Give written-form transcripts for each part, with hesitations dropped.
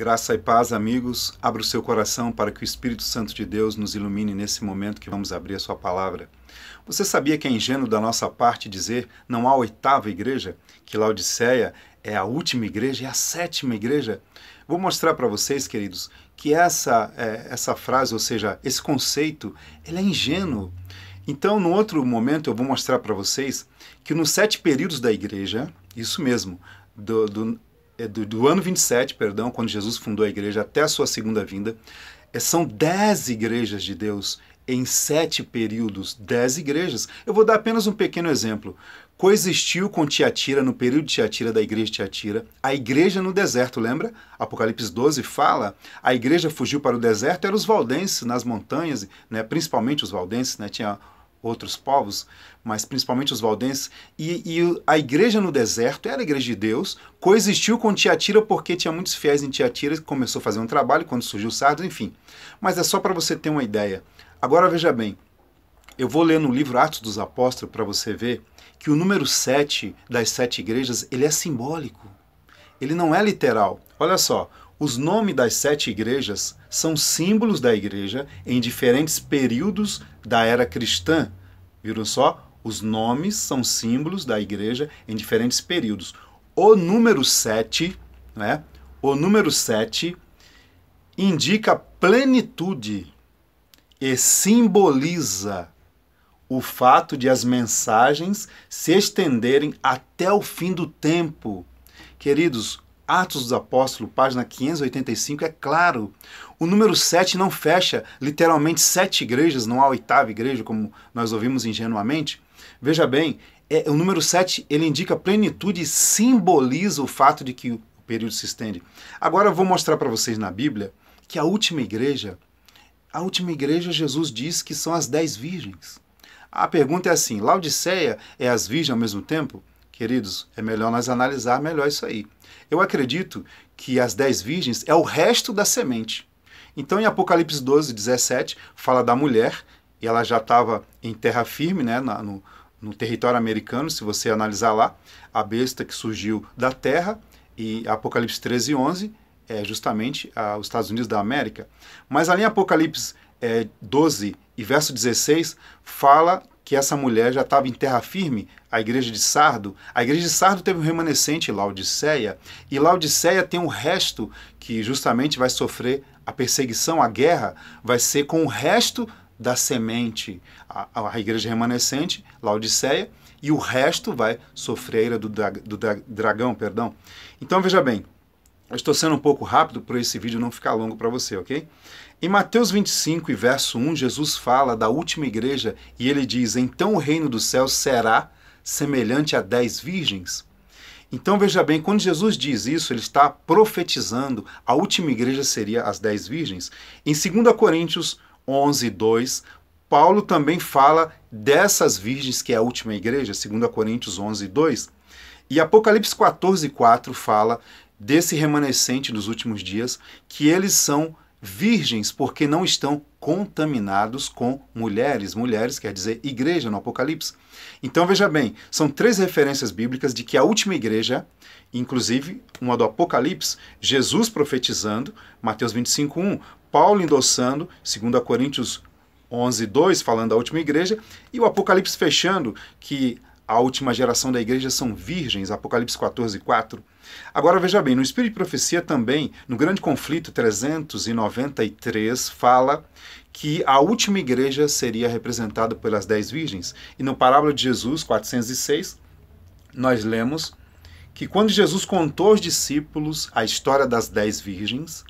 Graça e paz, amigos. Abra o seu coração para que o Espírito Santo de Deus nos ilumine nesse momento que vamos abrir a sua palavra. Você sabia que é ingênuo da nossa parte dizer não há oitava igreja? Que Laodiceia é a última igreja, é a sétima igreja? Vou mostrar para vocês, queridos, que essa frase, ou seja, esse conceito, ele é ingênuo. Então, no outro momento, eu vou mostrar para vocês que nos 7 períodos da igreja, isso mesmo, do ano 27, perdão, quando Jesus fundou a igreja, até a sua segunda vinda, são 10 igrejas de Deus em 7 períodos, 10 igrejas. Eu vou dar apenas um pequeno exemplo. Coexistiu com Tiatira, no período de Tiatira, da igreja de Tiatira, a igreja no deserto, lembra? Apocalipse 12 fala, a igreja fugiu para o deserto, eram os valdenses nas montanhas, né? Principalmente os valdenses, né? Tinha outros povos, mas principalmente os valdenses, e a igreja no deserto era a igreja de Deus, coexistiu com Tiatira porque tinha muitos fiéis em Tiatira, que começou a fazer um trabalho quando surgiu o Sardo, enfim. Mas é só para você ter uma ideia. Agora veja bem, eu vou ler no livro Atos dos Apóstolos para você ver que o número 7 das 7 igrejas, ele é simbólico, ele não é literal. Olha só, os nomes das 7 igrejas são símbolos da igreja em diferentes períodos da era cristã. Viram só? Os nomes são símbolos da igreja em diferentes períodos. O número 7, né? O número 7 indica plenitude e simboliza o fato de as mensagens se estenderem até o fim do tempo. Queridos, Atos dos Apóstolos, página 585, é claro. O número 7 não fecha literalmente 7 igrejas, não há 8ª igreja, como nós ouvimos ingenuamente. Veja bem, o número 7 ele indica plenitude e simboliza o fato de que o período se estende. Agora eu vou mostrar para vocês na Bíblia que a última igreja Jesus diz que são as 10 virgens. A pergunta é assim, Laodiceia é as virgens ao mesmo tempo? Queridos, é melhor nós analisar melhor isso aí. Eu acredito que as 10 virgens é o resto da semente. Então, em Apocalipse 12, 17, fala da mulher, e ela já estava em terra firme, né, no território americano, se você analisar lá, a besta que surgiu da terra, e Apocalipse 13, 11, é justamente os Estados Unidos da América. Mas ali em Apocalipse 12 e verso 16, fala que essa mulher já estava em terra firme, a igreja de Sardo. A igreja de Sardo teve um remanescente, Laodiceia, e Laodiceia tem um resto que justamente vai sofrer a perseguição, a guerra, vai ser com o resto da semente, a igreja remanescente, Laodiceia, e o resto vai sofrer a ira do dragão, perdão. Então veja bem, eu estou sendo um pouco rápido para esse vídeo não ficar longo para você, ok? Em Mateus 25 e verso 1, Jesus fala da última igreja e ele diz, então o reino dos céus será semelhante a 10 virgens. Então veja bem, quando Jesus diz isso, ele está profetizando, a última igreja seria as 10 virgens. Em 2 Coríntios 11, 2, Paulo também fala dessas virgens que é a última igreja, 2 Coríntios 11, 2. E Apocalipse 14, 4 fala desse remanescente dos últimos dias, que eles são virgens porque não estão contaminados com mulheres. Mulheres quer dizer igreja no Apocalipse. Então veja bem, são 3 referências bíblicas de que a última igreja, inclusive uma do Apocalipse, Jesus profetizando, Mateus 25, 1, Paulo endossando, 2 Coríntios 11, 2, falando da última igreja, e o Apocalipse fechando que a última geração da igreja são virgens, Apocalipse 14, 4. Agora veja bem, no Espírito de Profecia também, no Grande Conflito 393, fala que a última igreja seria representada pelas 10 virgens. E no Parábola de Jesus, 406, nós lemos que quando Jesus contou aos discípulos a história das 10 virgens,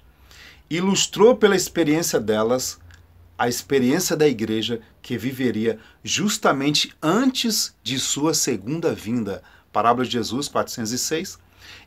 ilustrou pela experiência delas a experiência da igreja que viveria justamente antes de sua segunda vinda. Parábola de Jesus, 406.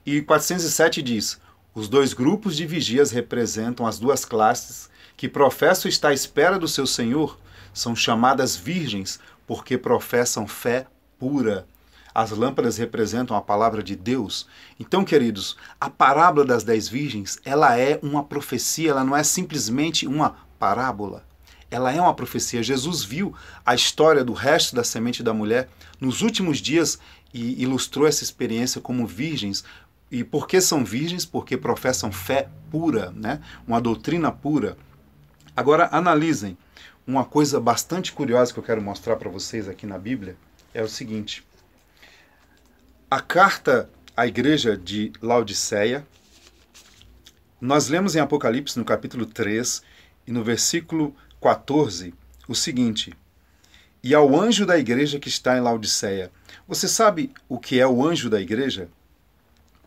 E 407 diz, os 2 grupos de vigias representam as 2 classes que professam estar à espera do seu Senhor, são chamadas virgens porque professam fé pura. As lâmpadas representam a palavra de Deus. Então, queridos, a parábola das 10 virgens, ela é uma profecia, ela não é simplesmente uma parábola. Ela é uma profecia. Jesus viu a história do resto da semente da mulher nos últimos dias e ilustrou essa experiência como virgens E por que são virgens? Porque professam fé pura, né? Uma doutrina pura. Agora, analisem. Uma coisa bastante curiosa que eu quero mostrar para vocês aqui na Bíblia é o seguinte. A carta à igreja de Laodiceia, nós lemos em Apocalipse, no capítulo 3, e no versículo 14, o seguinte: e ao anjo da igreja que está em Laodiceia. Você sabe o que é o anjo da igreja?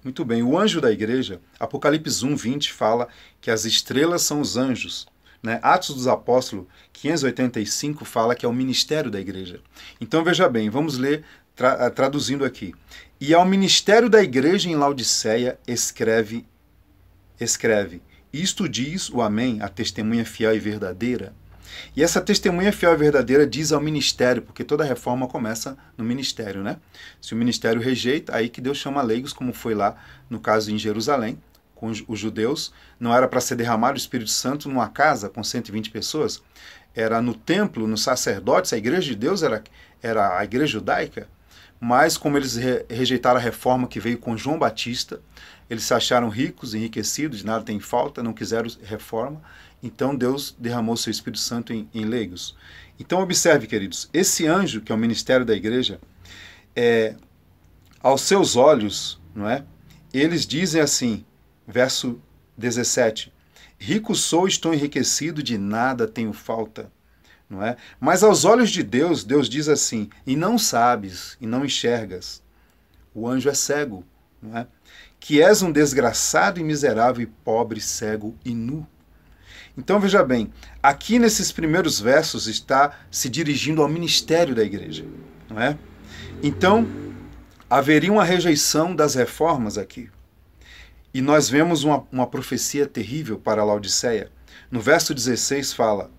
Muito bem, o anjo da igreja, Apocalipse 1, 20, fala que as estrelas são os anjos. Né? Atos dos Apóstolos 585 fala que é o ministério da igreja. Então veja bem, vamos ler traduzindo aqui. E ao ministério da igreja em Laodiceia escreve, isto diz o Amém, a testemunha fiel e verdadeira. E essa testemunha fiel e verdadeira diz ao ministério, porque toda reforma começa no ministério, né? Se o ministério rejeita, aí que Deus chama leigos, como foi lá no caso em Jerusalém, com os judeus. Não era para ser derramado o Espírito Santo numa casa com 120 pessoas, era no templo, nos sacerdotes. A igreja de Deus era a igreja judaica, mas como eles rejeitaram a reforma que veio com João Batista, eles se acharam ricos, enriquecidos, de nada tem falta, não quiseram reforma, então Deus derramou seu Espírito Santo em leigos. Então observe, queridos, esse anjo, que é o ministério da igreja, aos seus olhos, não é? Eles dizem assim, verso 17, rico sou, estou enriquecido, de nada tenho falta. Não é? Mas aos olhos de Deus, Deus diz assim, e não sabes, e não enxergas. O anjo é cego, não é? Que és um desgraçado e miserável e pobre, cego e nu. Então veja bem, aqui nesses primeiros versos está se dirigindo ao ministério da igreja. Não é? Então, haveria uma rejeição das reformas aqui. E nós vemos uma profecia terrível para Laodiceia. No verso 16 fala,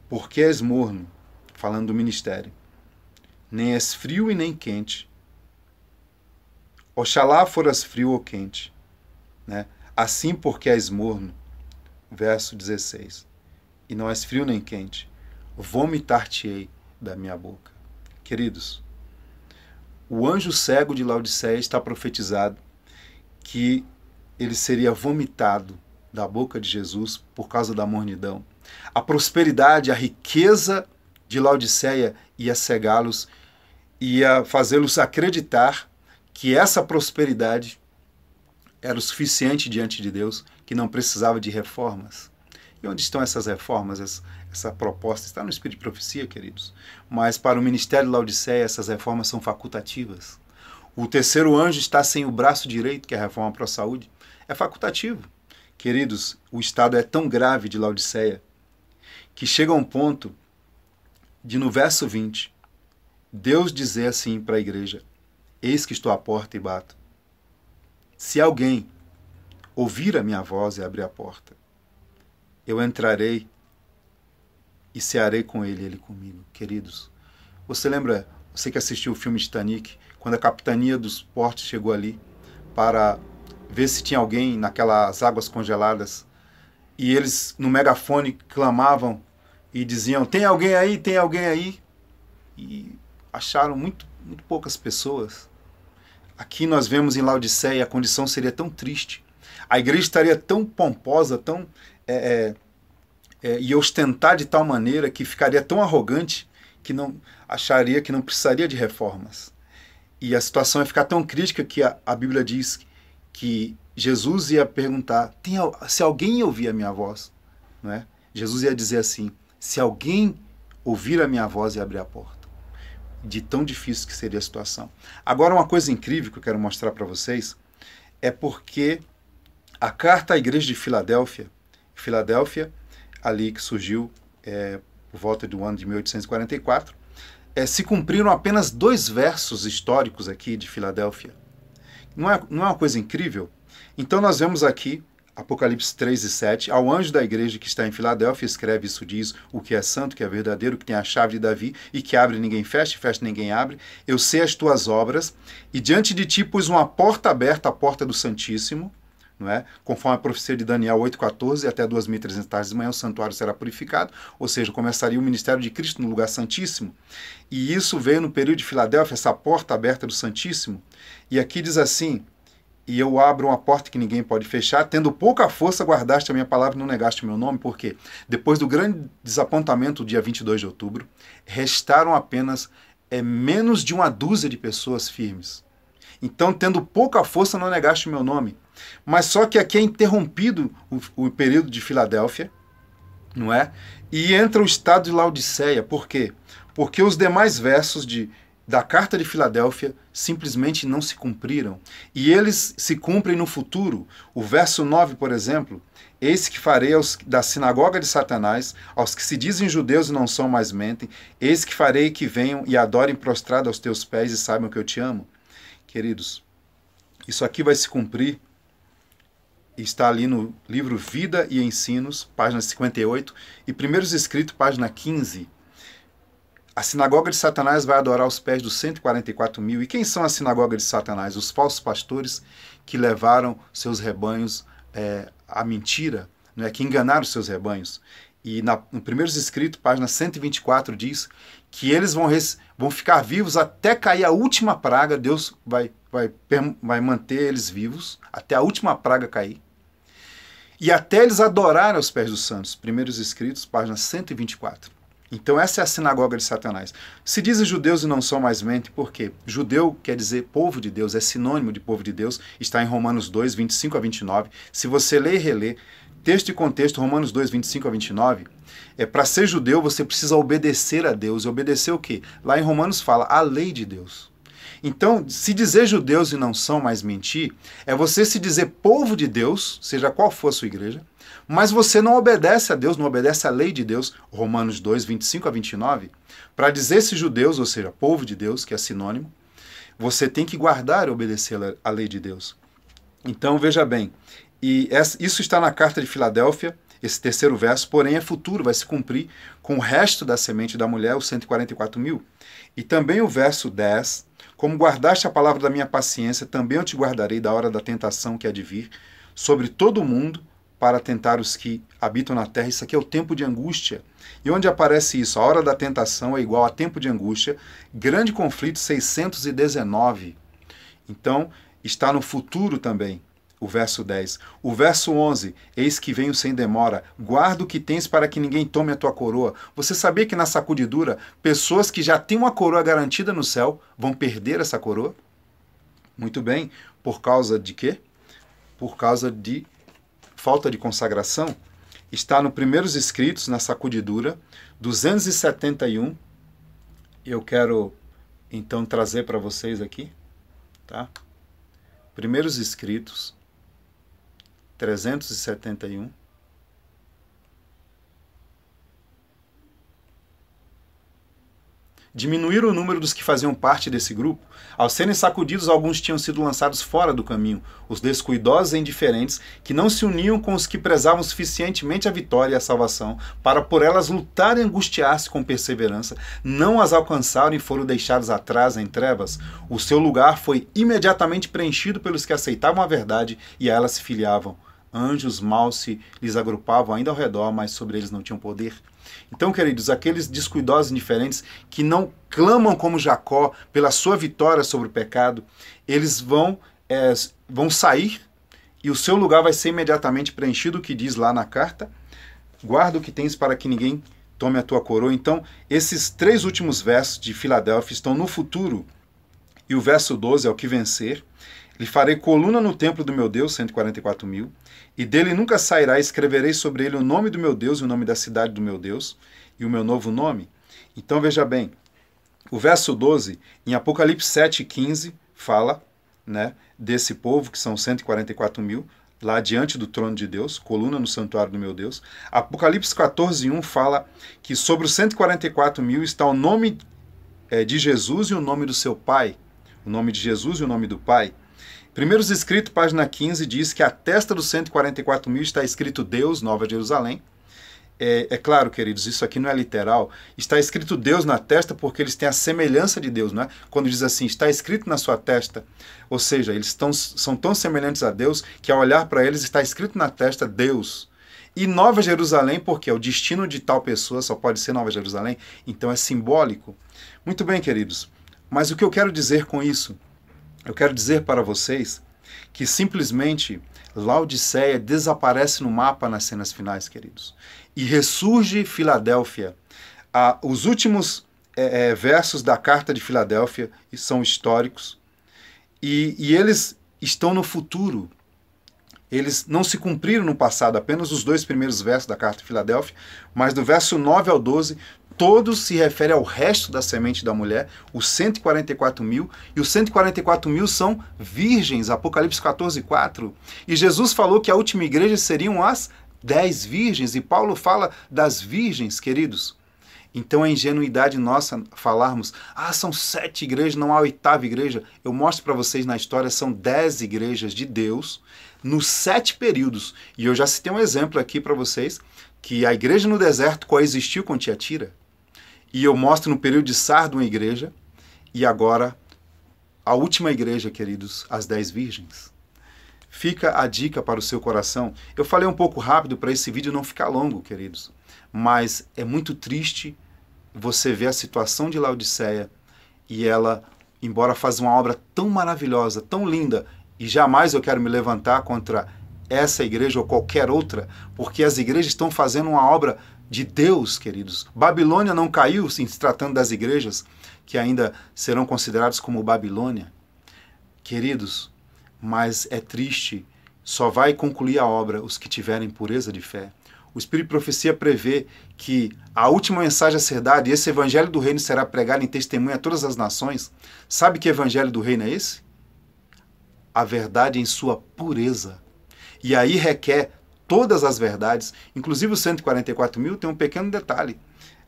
porque és morno, falando do ministério, nem és frio e nem quente. Oxalá foras frio ou quente. Né? Assim porque és morno, verso 16, e não és frio nem quente, vomitar-te-ei da minha boca. Queridos, o anjo cego de Laodiceia está profetizado que ele seria vomitado da boca de Jesus por causa da mornidão. A prosperidade, a riqueza de Laodiceia ia cegá-los, ia fazê-los acreditar que essa prosperidade era o suficiente diante de Deus, que não precisava de reformas. E onde estão essas reformas? Essa proposta está no Espírito de Profecia, queridos. Mas para o ministério de Laodiceia, essas reformas são facultativas. O terceiro anjo está sem o braço direito, que é a reforma para a saúde. É facultativo. Queridos, o estado é tão grave de Laodiceia que chega a um ponto de, no verso 20, Deus dizer assim para a igreja, eis que estou à porta e bato. Se alguém ouvir a minha voz e abrir a porta, eu entrarei e cearei com ele e ele comigo. Queridos, você lembra, você que assistiu o filme Titanic, quando a capitania dos portos chegou ali para ver se tinha alguém naquelas águas congeladas, e eles no megafone clamavam e diziam, tem alguém aí, tem alguém aí, e acharam muito poucas pessoas. Aqui nós vemos em Laodiceia, a condição seria tão triste, a igreja estaria tão pomposa, tão e ostentar de tal maneira que ficaria tão arrogante que não acharia que não precisaria de reformas. E a situação ia ficar tão crítica que a Bíblia diz que Jesus ia perguntar, se alguém ouvir a minha voz, não é? Jesus ia dizer assim, se alguém ouvir a minha voz e abrir a porta. De tão difícil que seria a situação. Agora, uma coisa incrível que eu quero mostrar para vocês é porque a carta à igreja de Filadélfia, ali que surgiu por volta do ano de 1844, se cumpriram apenas 2 versos históricos aqui de Filadélfia. Não é uma coisa incrível? Então nós vemos aqui, Apocalipse 3 e 7, ao anjo da igreja que está em Filadélfia, escreve isso, diz, o que é santo, que é verdadeiro, que tem a chave de Davi, e que abre e ninguém fecha, e fecha e ninguém abre. Eu sei as tuas obras, e diante de ti pus uma porta aberta, a porta do Santíssimo, não é? Conforme a profecia de Daniel 8,14, até 2.300 tardes de manhã o santuário será purificado, ou seja, começaria o ministério de Cristo no lugar santíssimo. E isso veio no período de Filadélfia, essa porta aberta do Santíssimo. E aqui diz assim, e eu abro uma porta que ninguém pode fechar, tendo pouca força guardaste a minha palavra e não negaste o meu nome, porque depois do grande desapontamento, dia 22 de outubro, restaram apenas menos de uma dúzia de pessoas firmes. Então, tendo pouca força, não negaste o meu nome. Mas só que aqui é interrompido o período de Filadélfia, não é? E entra o estado de Laodiceia. Por quê? Porque os demais versos da carta de Filadélfia simplesmente não se cumpriram. E eles se cumprem no futuro. O verso 9, por exemplo: eis que farei da sinagoga de Satanás, aos que se dizem judeus e não são, mas mentem, eis que farei que venham e adorem prostrado aos teus pés e saibam que eu te amo. Queridos, isso aqui vai se cumprir. Está ali no livro Vida e Ensinos, página 58, e Primeiros Escritos, página 15. A sinagoga de Satanás vai adorar os pés dos 144 mil. E quem são a sinagoga de Satanás? Os falsos pastores que levaram seus rebanhos à mentira, né? Que enganaram seus rebanhos. E no Primeiros Escritos, página 124, diz que eles vão ficar vivos até cair a última praga. Deus vai manter eles vivos até a última praga cair. E até eles adorarem aos pés dos santos. Primeiros Escritos, página 124. Então essa é a sinagoga de Satanás. Se dizem judeus e não são, mais mente, por quê? Judeu quer dizer povo de Deus, é sinônimo de povo de Deus, está em Romanos 2, 25 a 29. Se você ler e reler, texto e contexto, Romanos 2, 25 a 29, para ser judeu você precisa obedecer a Deus. E obedecer o quê? Lá em Romanos fala a lei de Deus. Então, se dizer judeus e não são, mais mentir, é você se dizer povo de Deus, seja qual for a sua igreja, mas você não obedece a Deus, não obedece à lei de Deus, Romanos 2, 25 a 29, para dizer-se judeus, ou seja, povo de Deus, que é sinônimo, você tem que guardar e obedecer a lei de Deus. Então, veja bem, isso está na carta de Filadélfia, esse terceiro verso, porém é futuro, vai se cumprir com o resto da semente da mulher, os 144 mil. E também o verso 10, como guardaste a palavra da minha paciência, também eu te guardarei da hora da tentação que há de vir sobre todo o mundo, para tentar os que habitam na terra. Isso aqui é o tempo de angústia. E onde aparece isso? A hora da tentação é igual a tempo de angústia. Grande conflito 619. Então, está no futuro também, o verso 10. O verso 11, eis que venho sem demora, guarda o que tens para que ninguém tome a tua coroa. Você sabia que na sacudidura, pessoas que já têm uma coroa garantida no céu vão perder essa coroa? Muito bem. Por causa de quê? Por causa de falta de consagração. Está no Primeiros Escritos, na sacudidura, 271. Eu quero, então, trazer para vocês aqui, tá? Primeiros Escritos, 371. Diminuíram o número dos que faziam parte desse grupo. Ao serem sacudidos, alguns tinham sido lançados fora do caminho, os descuidosos e indiferentes, que não se uniam com os que prezavam suficientemente a vitória e a salvação, para por elas lutar e angustiar-se com perseverança, não as alcançaram e foram deixados atrás em trevas. O seu lugar foi imediatamente preenchido pelos que aceitavam a verdade e a ela se filiavam. Anjos maus se lhes agrupavam ainda ao redor, mas sobre eles não tinham poder. Então, queridos, aqueles descuidosos e indiferentes que não clamam como Jacó pela sua vitória sobre o pecado, eles vão sair e o seu lugar vai ser imediatamente preenchido, o que diz lá na carta: guarda o que tens para que ninguém tome a tua coroa. Então, esses 3 últimos versos de Filadélfia estão no futuro, e o verso 12 é o que vencer. Lhe farei coluna no templo do meu Deus, 144 mil, e dele nunca sairá, escreverei sobre ele o nome do meu Deus e o nome da cidade do meu Deus, e o meu novo nome. Então veja bem, o verso 12, em Apocalipse 7,15, fala, né, desse povo, que são 144 mil, lá diante do trono de Deus, coluna no santuário do meu Deus. Apocalipse 14,1 fala que sobre os 144 mil está o nome de Jesus e o nome do seu Pai, o nome de Jesus e o nome do Pai. Primeiros Escritos, página 15, diz que a testa dos 144 mil está escrito Deus, Nova Jerusalém. É claro, queridos, isso aqui não é literal. Está escrito Deus na testa porque eles têm a semelhança de Deus, não é? Quando diz assim, está escrito na sua testa, ou seja, eles são tão semelhantes a Deus que ao olhar para eles está escrito na testa Deus. E Nova Jerusalém, porque é o destino de tal pessoa, só pode ser Nova Jerusalém, então é simbólico. Muito bem, queridos, mas o que eu quero dizer com isso? Eu quero dizer para vocês que simplesmente Laodiceia desaparece no mapa nas cenas finais, queridos. E ressurge Filadélfia. Os últimos versos da carta de Filadélfia são históricos e eles estão no futuro. Eles não se cumpriram no passado, apenas os 2 primeiros versos da carta de Filadélfia, mas do verso 9 ao 12, todos se referem ao resto da semente da mulher, os 144 mil, e os 144 mil são virgens, Apocalipse 14, 4. E Jesus falou que a última igreja seriam as 10 virgens, e Paulo fala das virgens, queridos. Então é ingenuidade nossa falarmos, são 7 igrejas, não há 8ª igreja. Eu mostro para vocês na história, são 10 igrejas de Deus, nos 7 períodos. E eu já citei um exemplo aqui para vocês, que a igreja no deserto coexistiu com Tiatira. E eu mostro no período de Sardo uma igreja, e agora a última igreja, queridos, as 10 virgens. Fica a dica para o seu coração. Eu falei um pouco rápido para esse vídeo não ficar longo, queridos. Mas é muito triste você ver a situação de Laodiceia e ela, embora faça uma obra tão maravilhosa, tão linda, e jamais eu quero me levantar contra essa igreja ou qualquer outra, porque as igrejas estão fazendo uma obra de Deus, queridos. Babilônia não caiu, se tratando das igrejas que ainda serão consideradas como Babilônia. Queridos, mas é triste, só vai concluir a obra os que tiverem pureza de fé. O Espírito de Profecia prevê que a última mensagem a ser dada, e esse evangelho do reino será pregado em testemunho a todas as nações. Sabe que evangelho do reino é esse? A verdade em sua pureza. E aí requer todas as verdades, inclusive os 144 mil tem um pequeno detalhe.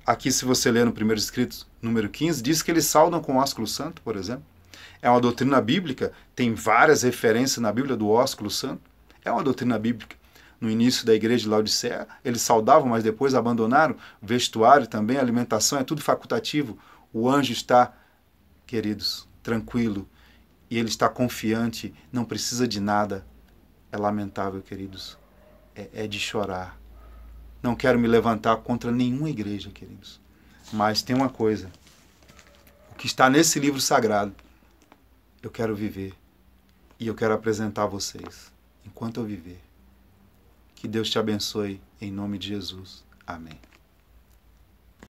Aqui, se você ler no primeiro escrito, número 15, diz que eles saudam com ósculo santo, por exemplo. É uma doutrina bíblica, tem várias referências na Bíblia do ósculo santo. É uma doutrina bíblica. No início da igreja de Laodiceia, eles saudavam, mas depois abandonaram. Vestuário também, alimentação, é tudo facultativo. O anjo está, queridos, tranquilo. E ele está confiante, não precisa de nada. É lamentável, queridos. É de chorar. Não quero me levantar contra nenhuma igreja, queridos. Mas tem uma coisa. O que está nesse livro sagrado, eu quero viver. E eu quero apresentar a vocês, enquanto eu viver. Que Deus te abençoe, em nome de Jesus. Amém.